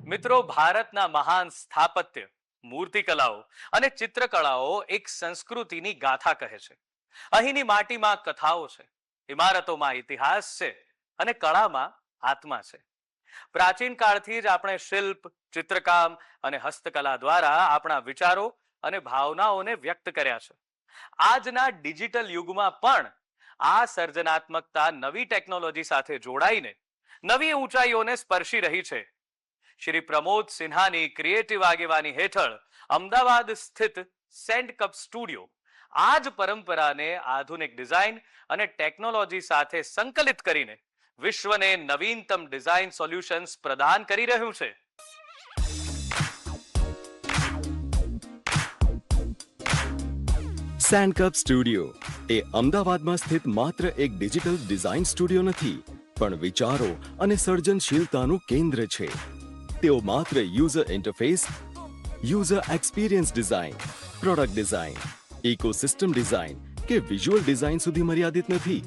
મિત્રો, ભારતના મહાન સ્થાપત્ય, મૂર્તિકલાઓ અને ચિત્રકળાઓ એક સંસ્કૃતિની ગાથા કહે છે. અહીંની માટીમાં કથાઓ છે, ઇમારતોમાં ઇતિહાસ છે અને કળામાં આત્મા છે. પ્રાચીન કાળથી જ આપણે શિલ્પ, ચિત્રકામ અને હસ્તકલા દ્વારા આપણા વિચારો અને ભાવનાઓને વ્યક્ત કર્યા છે. આજના ડિજિટલ યુગમાં પણ આ સર્જનાત્મકતા નવી ટેકનોલોજી સાથે જોડાઈને નવી ઊંચાઈઓને સ્પર્શી રહી છે. શ્રી પ્રમોદ સિન્હાની ક્રિએટિવ આગેવાની હેઠળ અમદાવાદ સ્થિત સેન્ટ કપ સ્ટુડિયો આ જ પરંપરાને આધુનિક ડિઝાઇન અને ટેકનોલોજી સાથે સંકલિત કરીને વિશ્વને નવીનતમ ડિઝાઇન સોલ્યુશન્સ પ્રદાન કરી રહ્યું છે. સેન્ડકપ સ્ટુડિયો એ અમદાવાદમાં સ્થિત માત્ર એક ડિજિટલ ડિઝાઇન સ્ટુડિયો નથી, પણ વિચારો અને સર્જનશીલતાનું કેન્દ્ર છે. તેઓ માત્ર user interface, user experience design, product design, ecosystem design કે વિઝ્યુઅલ ડિઝાઇન સુધી મર્યાદિત નથી.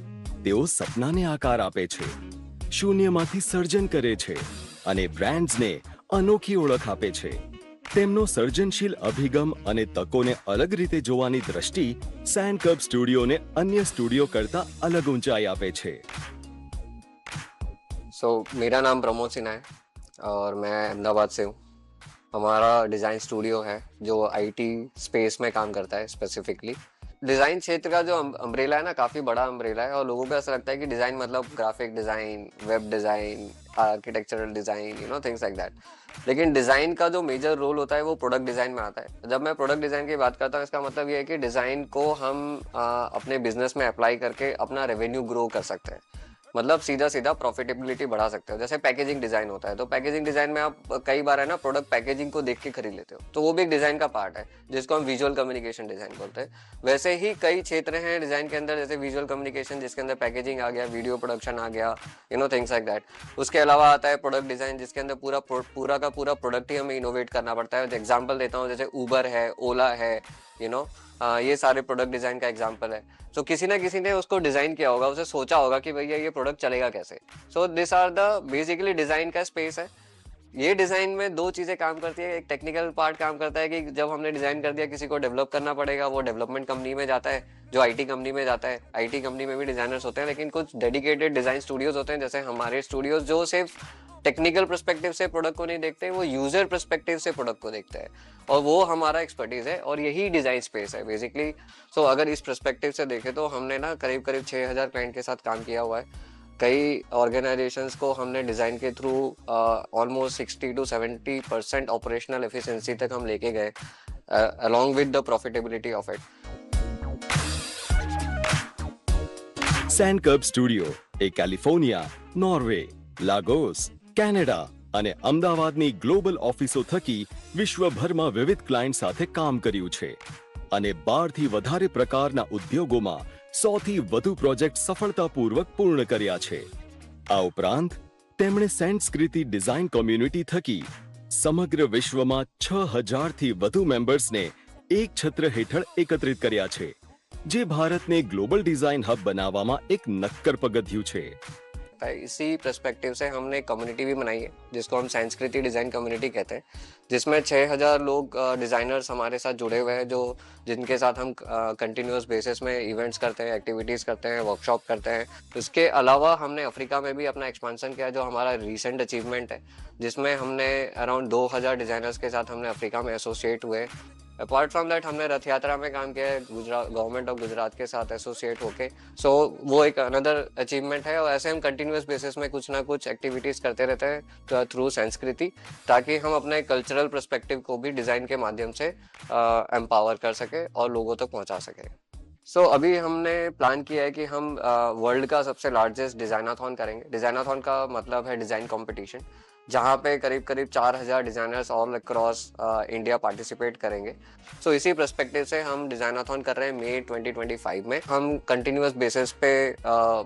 તેઓ સપનાને આકાર આપે છે, શૂન્યમાંથી સર્જન કરે છે અને બ્રાન્ડ્સને અનોખી ઓળખ આપે છે. તેમનો સર્જનશીલ અભિગમ અને તકોને અલગ રીતે જોવાની દ્રષ્ટિ સેન્ડકપ સ્ટુડિયોને અન્ય સ્ટુડિયો કરતા અલગ ઊંચાઈ આપે છે. मेरा नाम प्रमोद सिन्हा है और मैं अहमदाबाद से हूँ. हमारा डिज़ाइन स्टूडियो है जो आईटी स्पेस में काम करता है. स्पेसिफिकली डिज़ाइन क्षेत्र का जो अम्ब्रेला है ना, काफ़ी बड़ा अम्ब्रेला है और लोगों को ऐसा लगता है कि डिज़ाइन मतलब graphic design, web design, architectural design, things like that. लेकिन डिज़ाइन का जो मेजर रोल होता है वो प्रोडक्ट डिज़ाइन में आता है. जब मैं प्रोडक्ट डिज़ाइन की बात करता हूँ, इसका मतलब ये है कि डिज़ाइन को हम अपने बिजनेस में अप्लाई करके अपना रेवेन्यू ग्रो कर सकते हैं. मतलब सीधा सीधा प्रॉफिटेबिलिटी बढ़ा सकते हो. जैसे पैकेजिंग डिजाइन होता है, तो पैकेजिंग डिजाइन में आप कई बार है ना प्रोडक्ट पैकेजिंग को देख के खरीद लेते हो, तो वो भी एक डिजाइन का पार्ट है जिसको हम विजुअल कम्युनिकेशन डिजाइन बोलते हैं. वैसे ही कई क्षेत्र हैं डिजाइन के अंदर, जैसे विजुअल कम्युनिकेशन जिसके अंदर पैकेजिंग आ गया, वीडियो प्रोडक्शन आ गया, थिंग्स लाइक दैट. उसके अलावा आता है प्रोडक्ट डिजाइन जिसके अंदर पूरा का पूरा प्रोडक्ट ही हमें इनोवेट करना पड़ता है. एग्जाम्पल देता हूँ, जैसे उबर है, ओला है, ये सारे प्रोडक्ट डिजाइन का एग्जांपल है. सो किसी ना किसी ने उसको डिजाइन किया होगा, उसे सोचा होगा कि भैया ये प्रोडक्ट चलेगा कैसे. So this are the basically design का स्पेस है. ये डिजाइन में दो चीजें काम करती है. एक टेक्निकल पार्ट काम करता है कि जब हमने डिजाइन कर दिया, किसी को डेवलप करना पड़ेगा, वो डेवलपमेंट कंपनी में जाता है, जो आईटी कंपनी में जाता है. आईटी कंपनी में भी डिजाइनर्स होते हैं, लेकिन कुछ डेडिकेटेड डिजाइन स्टूडियोज होते हैं, जैसे हमारे स्टूडियोज, जो सिर्फ टेक्निकल पर्सपेक्टिव से प्रोडक्ट को नहीं देखते, वो यूजर पर्सपेक्टिव से प्रोडक्ट को देखते हैं, और वो हमारा एक्सपर्टीज है और यही डिजाइन स्पेस है बेसिकली. सो अगर इस पर्सपेक्टिव से देखें तो हमने ना करीब करीब 6000 क्लाइंट के साथ काम किया हुआ है. कई ऑर्गेनाइजेशंस को हमने डिज़ाइन के through almost 60 to 70% operational efficiency तक हम लेके गए, along with the profitability of it. સેન્ડકપ સ્ટુડિયો એ કેલિફોર્નિયા, નોર્વે, લાગોસ, કેનેડા અને અમદાવાદની ગ્લોબલ ઓફિસો થકી વિશ્વભરમાં વિવિધ ક્લાયન્ટ સાથે કામ કર્યું છે અને 12થી વધારે પ્રકારના ઉદ્યોગોમાં 100થી વધુ પ્રોજેક્ટ સફળતાપૂર્વક પૂર્ણ કર્યા છે. આ ઉપરાંત તેમણે સેન્ડસ્ક્રિતિ ડિઝાઇન કોમ્યુનિટી થકી સમગ્ર વિશ્વમાં 6000થી વધુ મેમ્બર્સને એક છત્ર હેઠળ એકત્રિત કર્યા છે, જે ભારતને ગ્લોબલ ડિઝાઇન હબ બનાવવામાં એક નક્કર પગથિયું છે. इसी पर्सपेक्टिव से हमने कम्युनिटी भी बनाई है, जिसको हम संस्कृति डिज़ाइन कम्युनिटी कहते हैं, जिसमें 6000 लोग डिज़ाइनर्स हमारे साथ जुड़े हुए हैं, जो जिनके साथ हम कंटिन्यूअस बेसिस में इवेंट्स करते हैं, एक्टिविटीज़ करते हैं, वर्कशॉप करते हैं. इसके अलावा हमने अफ्रीका में भी अपना एक्सपांसन किया, जो हमारा रिसेंट अचीवमेंट है, जिसमें हमने अराउंड 2000 डिज़ाइनर्स के साथ हमने अफ्रीका में एसोसिएट हुए. अपार्ट फ्रॉम दैट हमने रथ यात्रा में काम किया है, गुजरात गवर्नमेंट ऑफ गुजरात के साथ एसोसिएट होके. सो वो एक अनदर अचीवमेंट है, और ऐसे हम कंटिन्यूअस बेसिस में कुछ ना कुछ एक्टिविटीज़ करते रहते हैं थ्रू संस्कृति, ताकि हम अपने कल्चरल पर्सपेक्टिव को भी डिज़ाइन के माध्यम से एम्पावर कर सके और लोगों तक पहुंचा सके. सो अभी हमने प्लान किया है कि हम वर्ल्ड का सबसे लार्जेस्ट डिज़ाइनाथॉन करेंगे. डिज़ाइनाथॉन का मतलब है डिज़ाइन कॉम्पिटिशन, जहाँ पे करीब करीब 4000 designers all across India participate करेंगे. सो इसी पर्सपेक्टिव से हम डिज़ाइनाथॉन कर रहे हैं मई 2025 में. हम कंटिन्यूअस बेसिस पे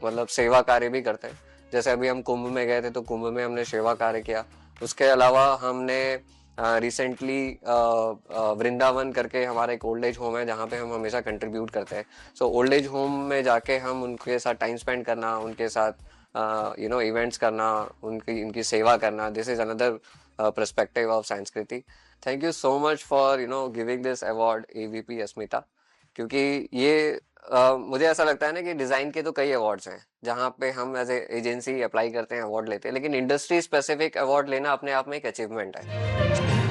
मतलब सेवा कार्य भी करते हैं. जैसे अभी हम कुंभ में गए थे, तो कुंभ में हमने सेवा कार्य किया. उसके अलावा हमने रिसेंटली वृंदावन करके हमारा एक ओल्ड एज होम है, जहाँ पे हम हमेशा कंट्रीब्यूट करते हैं. सो ओल्ड एज होम में जाके हम उनके साथ टाइम स्पेंड करना, उनके साथ इवेंट्स करना, उनकी सेवा करना, this is another perspective of संस्कृति. Thank you so much for giving this award AVP अस्मिता, क्योंकि ये मुझे ऐसा लगता है ना कि डिजाइन के तो कई अवार्ड्स हैं जहाँ पे हम एज ए एजेंसी अप्लाई करते हैं, अवार्ड लेते हैं, लेकिन इंडस्ट्री स्पेसिफिक अवार्ड लेना अपने आप में एक अचीवमेंट है.